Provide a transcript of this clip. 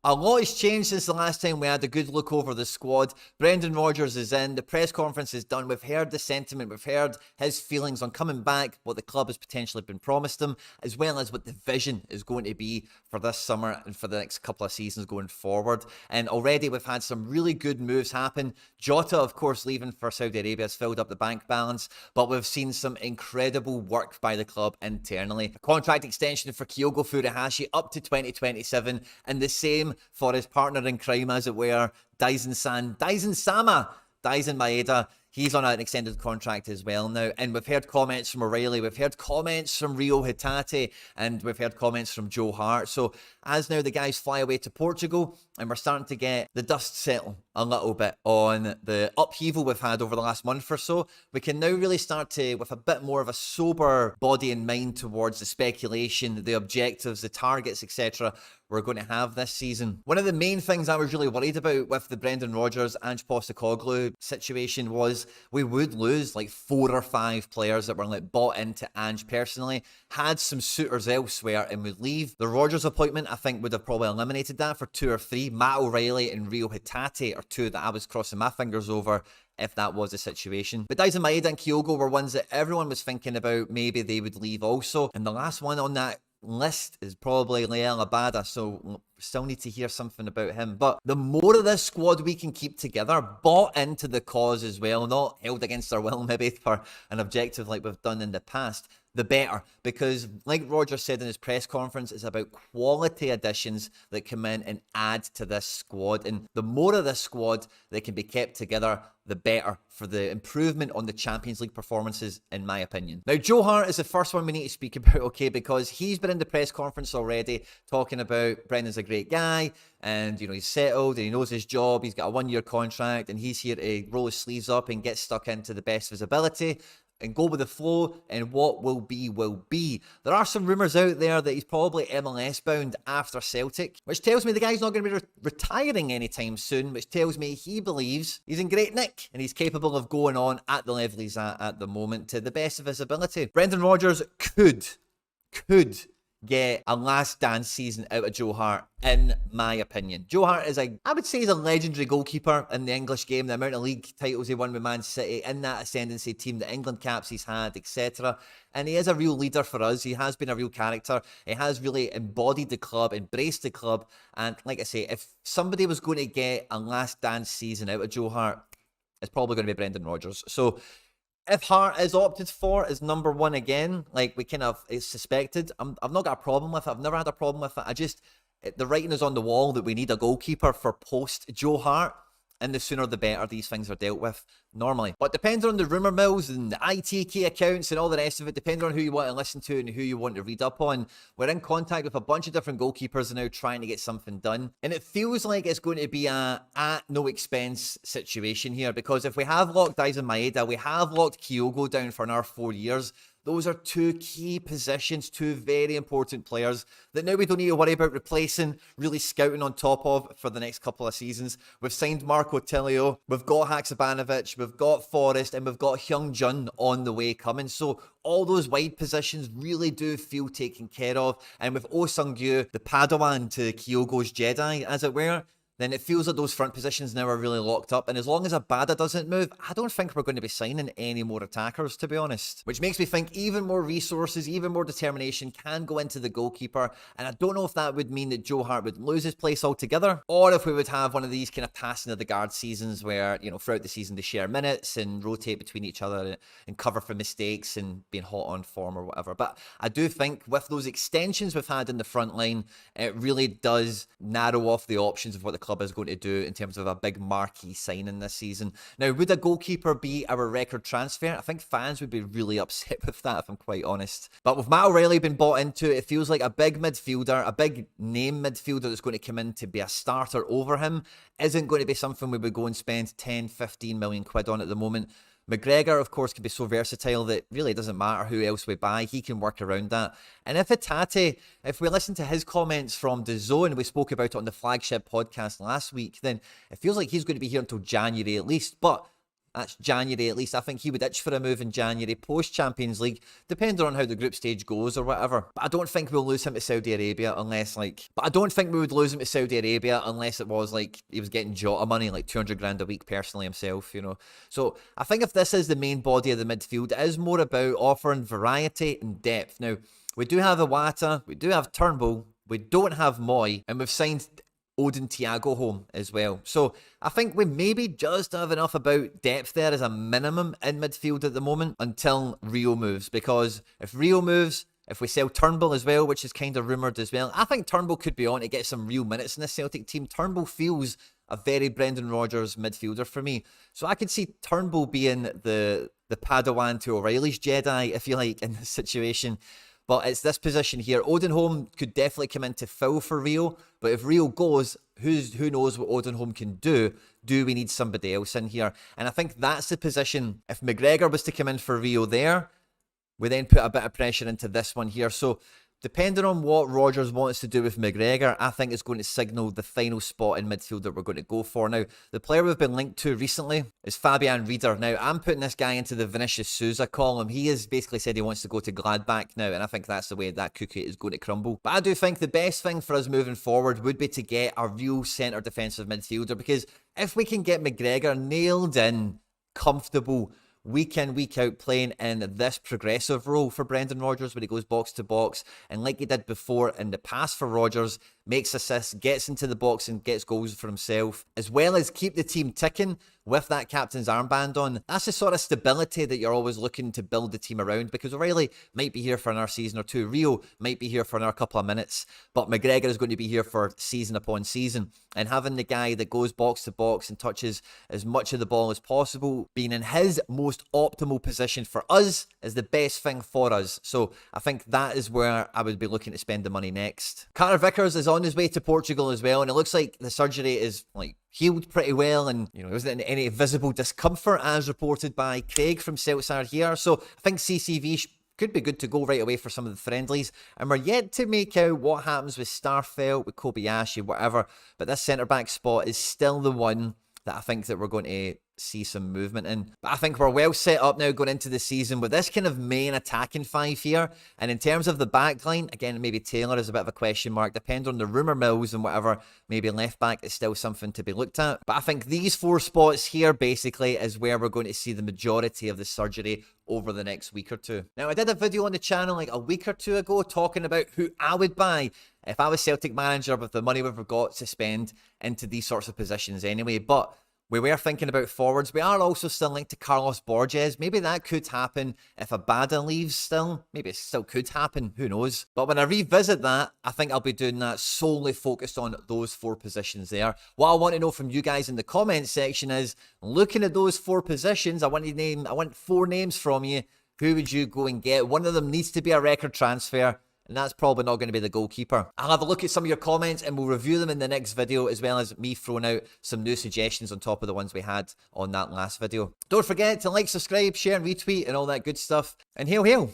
A lot has changed since the last time we had a good look over the squad. Brendan Rodgers is in, the press conference is done, we've heard the sentiment, we've heard his feelings on coming back, what the club has potentially been promised him, as well as what the vision is going to be for this summer and for the next couple of seasons going forward. And already we've had some really good moves happen. Jota, of course, leaving for Saudi Arabia has filled up the bank balance, but we've seen some incredible work by the club internally. A contract extension for Kyogo Furuhashi up to 2027, and the same for his partner in crime, as it were, Daizen Maeda. He's on an extended contract as well now. And we've heard comments from O'Reilly, we've heard comments from Reo Hatate, and we've heard comments from Joe Hart. So as now the guys fly away to Portugal, and we're starting to get the dust settle a little bit on the upheaval we've had over the last month or so, we can now really start to, with a bit more of a sober body and mind towards the speculation, the objectives, the targets, etc. we're going to have this season. One of the main things I was really worried about with the Brendan Rodgers, Ange Postecoglou situation was we would lose like 4 or 5 players that were like bought into Ange personally, had some suitors elsewhere and would leave. The Rodgers appointment, I think, would have probably eliminated that for 2 or 3. Matt O'Reilly and Reo Hatate are 2 that I was crossing my fingers over if that was the situation. But Daizen Maeda and Kyogo were ones that everyone was thinking about maybe they would leave also. And the last one on that list is probably Reo Hatate, so still need to hear something about him. But the more of this squad we can keep together, bought into the cause as well, not held against our will maybe for an objective like we've done in the past, the better. Because like Roger said in his press conference, it's about quality additions that come in and add to this squad. And the more of this squad that can be kept together, the better for the improvement on the Champions League performances, in my opinion. Now, Joe Hart is the first one we need to speak about, okay, because he's been in the press conference already talking about Brendan's a great guy, and, you know, he's settled and he knows his job, he's got a 1-year contract, and he's here to roll his sleeves up and get stuck into the best of his ability and go with the flow, and what will be, will be. There are some rumours out there that he's probably MLS bound after Celtic, which tells me the guy's not going to be retiring anytime soon, which tells me he believes he's in great nick and he's capable of going on at the level he's at the moment to the best of his ability. Brendan Rodgers could get a last dance season out of Joe Hart, in my opinion. Joe Hart is I would say he's a legendary goalkeeper in the English game. The amount of league titles he won with Man City, in that ascendancy team, the England caps he's had, etc. And he is a real leader for us. He has been a real character. He has really embodied the club, embraced the club. And like I say, if somebody was going to get a last dance season out of Joe Hart, it's probably going to be Brendan Rodgers. So if Hart is opted for as number 1 again, like we kind of suspected, I've not got a problem with it. I've never had a problem with it. The writing is on the wall that we need a goalkeeper for post Joe Hart, and the sooner the better these things are dealt with normally. But depending on the rumour mills and the ITK accounts and all the rest of it, depending on who you want to listen to and who you want to read up on, we're in contact with a bunch of different goalkeepers now trying to get something done. And it feels like it's going to be a at no expense situation here, because if we have locked Daizen Maeda, we have locked Kyogo down for another 4 years. Those are 2 key positions, 2 very important players that now we don't need to worry about replacing, really scouting on top of for the next couple of seasons. We've signed Marco Tilio, we've got Haksabanovic, we've got Forrest, and we've got Hyung Jun on the way coming. So all those wide positions really do feel taken care of. And with Oh Sung-gyu, the Padawan to Kyogo's Jedi, as it were, then it feels like those front positions now are really locked up. And as long as Abada doesn't move, I don't think we're going to be signing any more attackers, to be honest. Which makes me think even more resources, even more determination can go into the goalkeeper. And I don't know if that would mean that Joe Hart would lose his place altogether, or if we would have one of these kind of passing of the guard seasons where, you know, throughout the season they share minutes and rotate between each other and cover for mistakes and being hot on form or whatever. But I do think with those extensions we've had in the front line, it really does narrow off the options of what the club is going to do in terms of a big marquee signing this season. Now, would a goalkeeper be our record transfer? I think fans would be really upset with that, if I'm quite honest. But with Matt O'Reilly being bought into, it feels like a big midfielder, a big name midfielder that's going to come in to be a starter over him isn't going to be something we would go and spend 10, 15 million quid on at the moment. McGregor, of course, can be so versatile that really doesn't matter who else we buy. He can work around that. And if Hatate, if we listen to his comments from Daizen, we spoke about it on the flagship podcast last week, then it feels like he's going to be here until January at least. But That's January at least. I think he would itch for a move in January post-Champions League, depending on how the group stage goes or whatever. But I don't think we'll lose him to Saudi Arabia unless But I don't think we would lose him to Saudi Arabia unless it was he was getting Jota money, like 200 grand a week personally himself, you know. So I think if this is the main body of the midfield, it is more about offering variety and depth. Now, we do have Iwata, we do have Turnbull, we don't have Moy, and we've signed Odin Thiago home as well. So I think we maybe just have enough about depth there as a minimum in midfield at the moment until Reo moves. Because if Reo moves, if we sell Turnbull as well, which is kind of rumoured as well, I think Turnbull could be on to get some real minutes in the Celtic team. Turnbull feels a very Brendan Rodgers midfielder for me. So I could see Turnbull being the Padawan to O'Reilly's Jedi, if you like, in this situation. But it's this position here. Odinholm could definitely come in to fill for Reo. But if Reo goes, who knows what Odinholm can do? Do we need somebody else in here? And I think that's the position. If McGregor was to come in for Reo there, we then put a bit of pressure into this one here. So depending on what Rodgers wants to do with McGregor, I think it's going to signal the final spot in midfield that we're going to go for. Now, the player we've been linked to recently is Fabian Rieder. Now, I'm putting this guy into the Vinicius Souza column. He has basically said he wants to go to Gladbach now, and I think that's the way that cookie is going to crumble. But I do think the best thing for us moving forward would be to get a real centre defensive midfielder, because if we can get McGregor nailed in, comfortable, week in, week out, playing in this progressive role for Brendan Rodgers when he goes box to box, and like he did before in the past for Rodgers, makes assists, gets into the box and gets goals for himself, as well as keep the team ticking with that captain's armband on. That's the sort of stability that you're always looking to build the team around, because O'Reilly might be here for another season or two, Reo might be here for another couple of minutes, but McGregor is going to be here for season upon season. And having the guy that goes box to box and touches as much of the ball as possible, being in his most optimal position for us, is the best thing for us. So I think that is where I would be looking to spend the money next. Carter Vickers is on his way to Portugal as well, and it looks like the surgery is healed pretty well, and there wasn't any visible discomfort as reported by Craig from Celtic here. So I think CCV could be good to go right away for some of the friendlies, and we're yet to make out what happens with Starfelt, with Kobayashi, whatever, but this centre-back spot is still the one that I think that we're going to see some movement in. But I think we're well set up now going into the season with this kind of main attacking five here. And in terms of the back line, again, maybe Taylor is a bit of a question mark, depending on the rumour mills and whatever. Maybe left back is still something to be looked at. But I think these four spots here basically is where we're going to see the majority of the surgery over the next week or two. Now, I did a video on the channel like a week or two ago talking about who I would buy if I was Celtic manager with the money we've got to spend into these sorts of positions anyway. But we were thinking about forwards. We are also still linked to Carlos Borges. Maybe that could happen if Abada leaves still. Maybe it still could happen. Who knows? But when I revisit that, I think I'll be doing that solely focused on those four positions there. What I want to know from you guys in the comments section is, looking at those four positions, I want 4 names from you. Who would you go and get? One of them needs to be a record transfer, and that's probably not going to be the goalkeeper. I'll have a look at some of your comments and we'll review them in the next video, as well as me throwing out some new suggestions on top of the ones we had on that last video. Don't forget to like, subscribe, share and retweet and all that good stuff. And hail, hail!